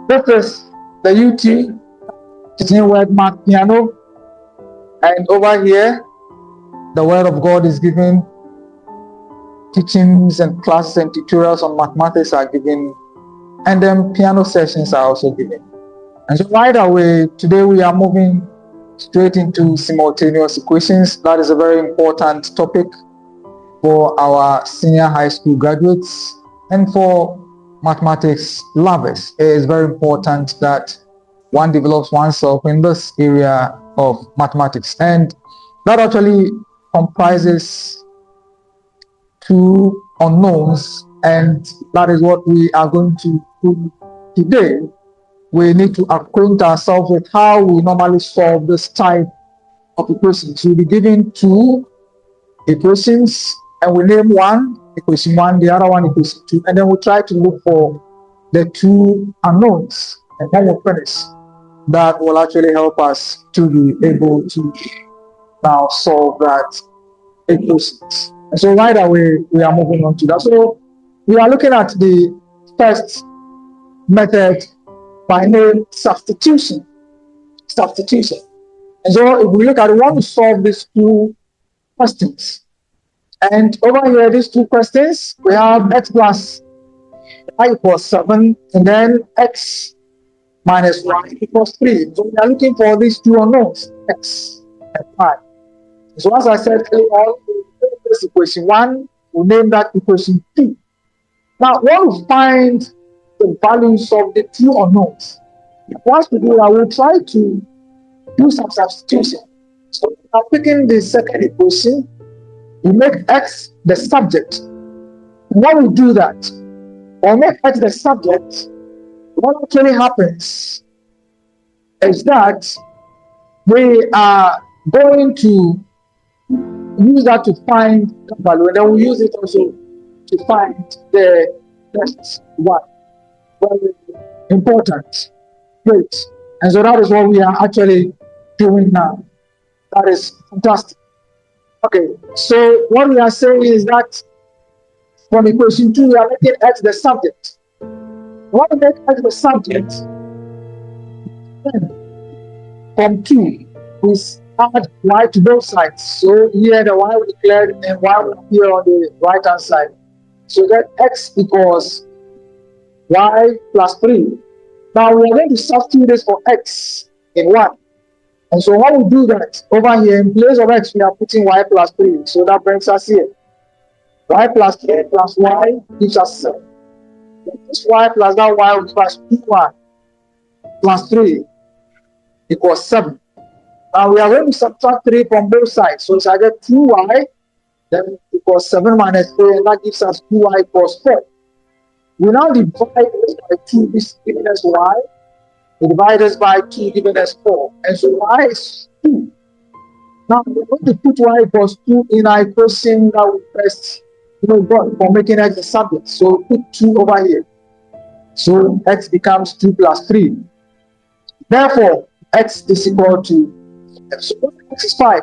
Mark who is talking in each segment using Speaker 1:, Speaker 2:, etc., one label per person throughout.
Speaker 1: This is the YouTube JWordMathPiano, and over here, the Word of God is given. Teachings and classes and tutorials on mathematics are given, and then piano sessions are also given. And so right away, today we are moving straight into simultaneous equations. That is a very important topic for our senior high school graduates and for mathematics lovers. It is very important that one develops oneself in this area of mathematics, and that actually comprises two unknowns, and that is what we are going to do today. We need to acquaint ourselves with how we normally solve this type of equations. We'll be given two equations, and we name one equation 1, the other one equation 2, and then we try to look for the two unknowns and then we'll finish. That will actually help us to be able to now solve that equations. And so right away, we are moving on to that. So we are looking at the first method by name substitution. Substitution. And so if we look at it, we want to solve these two questions. And over here, these two questions, we have x plus y equals 7, and then x minus y equals 3. So we are looking for these two unknowns, x and y. So as I said earlier on, this equation 1, we'll name that equation 2. Now, when we find the values of the two unknowns, once we do that, we'll try to do some substitution. So we are picking the second equation, we make x the subject. When we do that, or make x the subject, what actually happens is that we are going to use that to find the value, and then we use it also to find the next one. Very important. Great. And so that is what we are actually doing now. That is fantastic. Okay, so what we are saying is that from equation 2, we are making x the subject. When we make x the subject, then from 2, we add y to both sides. So here the y we declared and y will appear on the right hand side. So that x equals y plus 3. Now we are going to substitute this for x in 1. And so when we do that, over here in place of x, we are putting y plus 3. So that brings us here. Y plus 3 plus y gives us 7. This y plus that y will give us 2y plus 3 equals 7. Now we are going to subtract 3 from both sides. So I get 2y, then equals 7 minus 3, and that gives us 2y equals 4. We now divide this by 2, this giving us y. We divide this by 2, giving us 4. And so y is 2. Now we're going to put y equals 2 in our equation that we first got for making x the subject. So put 2 over here. So x becomes 2 plus 3. Therefore, x is equal to, so x is 5.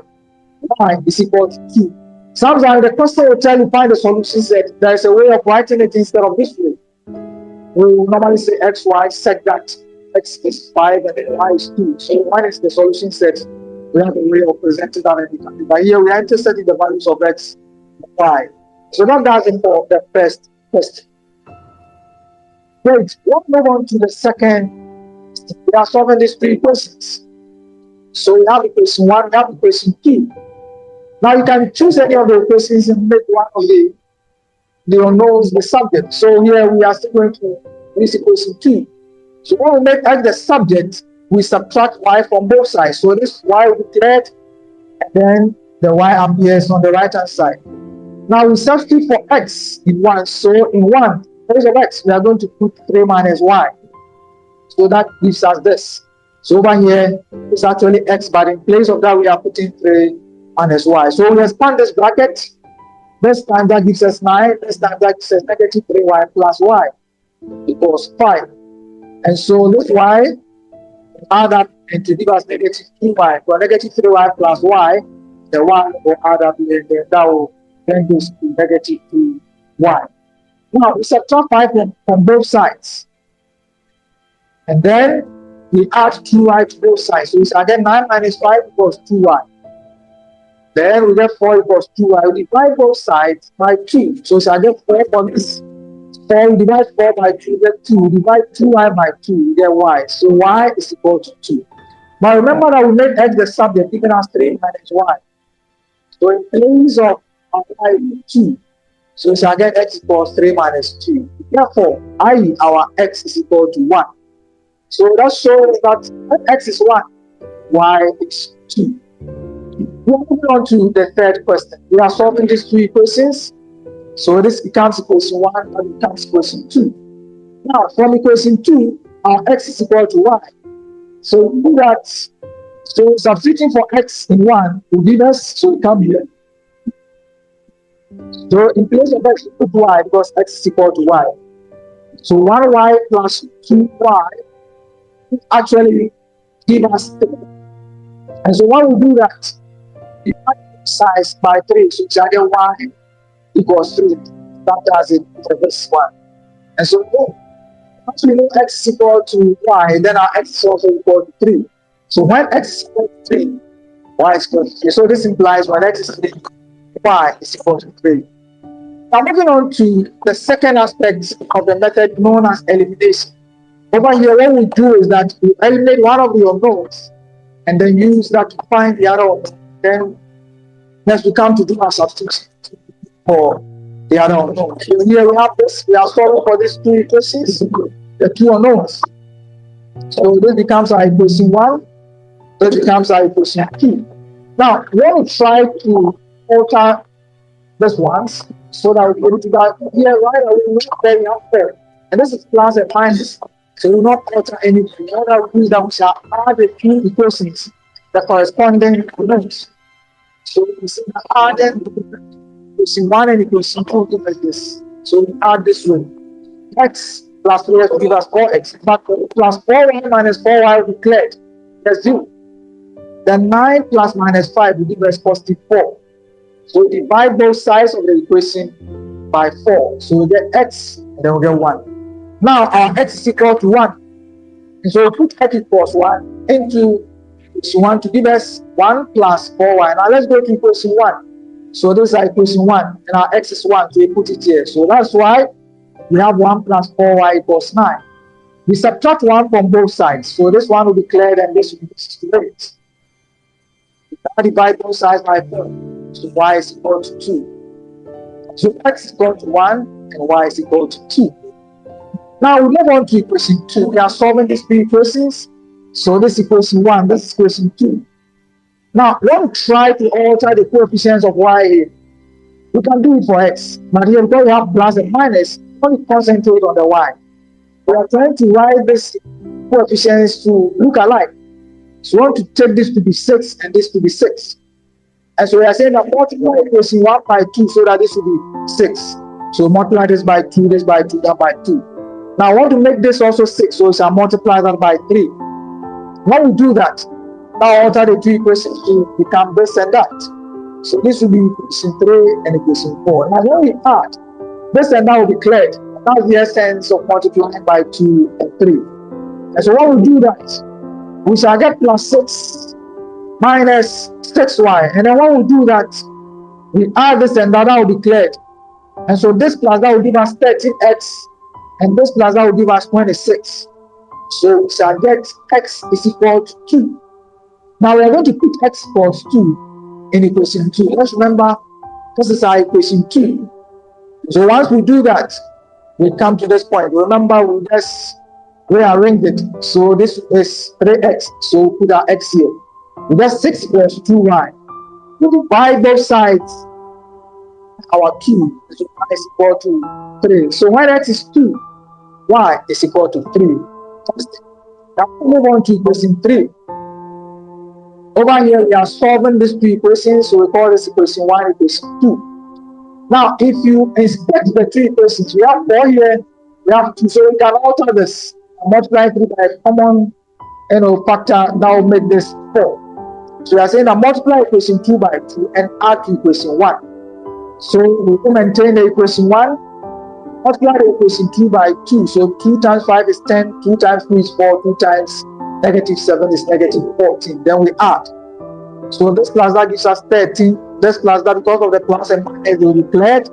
Speaker 1: Y is equal to 2. Sometimes the question will tell you find the solution set. There is a way of writing it instead of this way. We will normally say x, y, set that x is 5 and then y is 2. So when is the solution set? We have a way of presenting that anytime. But here we are interested in the values of x and y. So that does it for the first question. Great. Let's move on to the second. We are solving these three equations. So we have equation 1, we have equation 2. Now you can choose any of the equations and make one of the unknowns the subject. So here we are still going to use equation 2. So when we make x the subject, we subtract y from both sides. So this y will be declared, and then the y appears on the right hand side. Now we substitute for x in 1. So in 1, place of x, we are going to put 3 minus y. So that gives us this. So over here, it's actually x, but in place of that, we are putting 3 minus y. So we expand this bracket. This time that gives us 9. This time that gives us negative 3y plus y equals 5. And so this y, add up and to give us negative 2y. For negative 3y plus y, the 1 will add up and then that will then goes to negative 2y. Now we subtract 5 from both sides. And then we add 2y to both sides. So we shall get 9 minus 5 equals 2y. Then we get 4 equals 2y. We divide both sides by 2. So we shall get 4 for this. 4, we divide 4 by 2, we get 2. We divide 2y by 2, we get y. So y is equal to 2. Now remember that we made x the subject, giving us 3 minus y. So in place of y 2, so we shall get x equals 3 minus 2. Therefore, i.e. our x is equal to 1. So that shows that when x is 1, y is 2. We are moving on to the third question. We are solving these two equations. So this becomes equation 1 and becomes equation 2. Now, from equation 2, our x is equal to y. So we do that. So substituting for x in 1 will give us, so we come here. So in place of x, we put y because x is equal to y. So 1y plus 2y actually give us 3. And so when we do that, we divide size by 3, so we shall get y equals 3. That does it for this one. And so once we know x is equal to y, then our x is also equal to 3. So when x is equal to 3, y is equal to 3. So this implies when x is 3, y is equal to 3. Now moving on to the second aspect of the method known as elimination. Over here, what we do is that we eliminate one of the unknowns and then use that to find the other one. Then next we come to do our substitution for the other unknown. So here we have this, we are solving for these two equations, the two unknowns. So this becomes our equation 1, this becomes our equation 2. Now, we want to try to alter this ones so that we'll be able to get here right away, not very unfair. And this is plus and minus. So we will not alter anything. In order to use that, we shall add the two equations, the corresponding unknowns. So we see that adding equation 1 and equation 2 look like this. So we add this way. X plus 3 will give us 4x. But plus 4y minus 4y will be cleared. That's 0. Then 9 plus minus 5 will give us positive 4. So we divide both sides of the equation by 4. So we get x, and then we get 1. Now our x is equal to 1. And so we put x equals 1 into equation 1 to give us 1 plus 4y. Now let's go to equation 1. So this is our equation 1, and our x is 1, so we put it here. So that's why we have 1 plus 4y equals 9. We subtract 1 from both sides. So this one will be cleared, and this will be straight. Now divide both sides by 4. So y is equal to 2. So x is equal to 1 and y is equal to 2. Now we move on to equation 2. We are solving these three equations. So this is equation 1, this is equation 2. Now we want to try to alter the coefficients of y here. We can do it for x, but here because we have plus and minus, we want to concentrate on the y. We are trying to write these coefficients to look alike. So we want to take this to be 6 and this to be 6. And so we are saying that multiply equation 1 by 2 so that this will be 6. So multiply this by 2, that by 2. Now I want to make this also 6, so we shall multiply that by 3. When we do that, now alter the two equations to become this and that. So this will be equation 3 and equation 4. Now when we add, this and that will be cleared. That's the essence of multiplying by 2 and 3. And so when we do that, we shall get plus 6 minus 6y. And then when we do that, we add this and that will be cleared. And so this plus that will give us 13x, and this plus that will give us 26. So we shall get x is equal to 2. Now we are going to put x equals 2 in equation 2. Let's remember, this is our equation 2. So once we do that, we come to this point. Remember, we just rearrange it. So this is 3x. So we put our x here. We get 6 equals 2y. We divide both sides. Our 2 so y is equal to 3. So when x is 2, y is equal to 3. Now we move on to equation 3. Over here, we are solving these two equations, so we call this equation 1 and equation 2. Now, if you inspect the two equations, we have 4 here, we have 2, so we can alter this. Multiply 3 by a common factor that will make this 4. So we are saying that multiply equation 2 by 2 and add to equation 1. So we will maintain the equation 1, Multiply the equation 2 by 2. So 2 times 5 is 10, 2 times 3 is 4, 2 times negative 7 is negative 14. Then we add. So this plus that gives us 13. This plus that, because of the plus and minus they declared,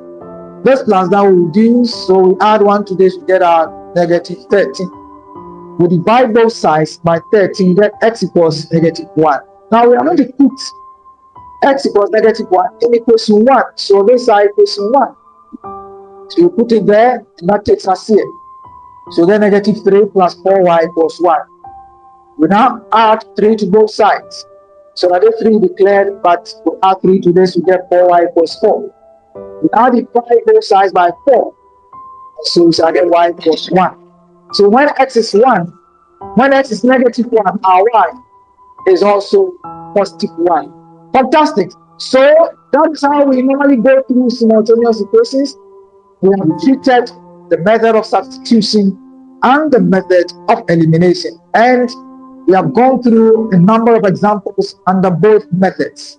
Speaker 1: this plus that will reduce. So we add 1 to this, we get our negative 13. We divide both sides by 13, get x equals negative 1. Now we are going to put x equals negative 1 in equation 1. So this side equation 1. So you put it there, and that takes us here. So then negative 3 plus 4y equals 1. We now add 3 to both sides. So that is 3 declared, but we add 3 to this, we get 4y equals 4. We now divide both sides by 4. So we shall get y equals 1. So when x is 1, when x is negative 1, our y is also positive 1. Fantastic. So that is how we normally go through simultaneous equations. We have treated the method of substitution and the method of elimination. And we have gone through a number of examples under both methods.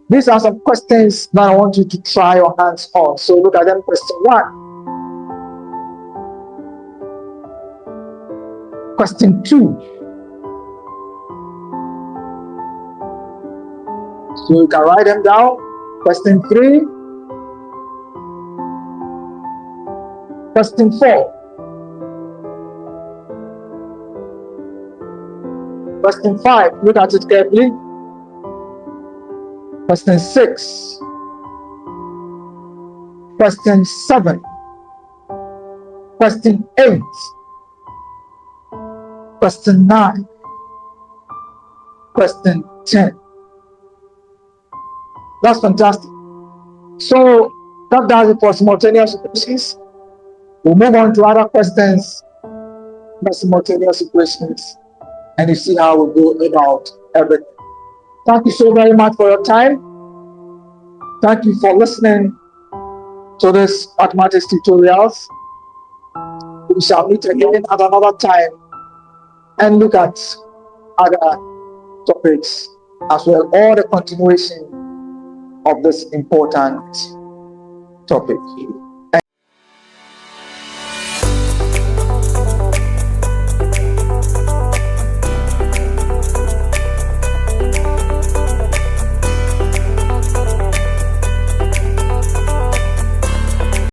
Speaker 1: These are some questions that I want you to try your hands on. So look at them. Question 1. Question 2. So you can write them down. Question 3. Question 4. Question 5. Look at it carefully. Question 6. Question 7. Question 8. Question 9. Question 10. That's fantastic. So that does it for simultaneous equations. We'll move on to other questions about simultaneous equations, and you see how we go about everything. Thank you so very much for your time. Thank you for listening to this mathematics tutorials. We shall meet again at another time and look at other topics as well, or the continuation of this important topic.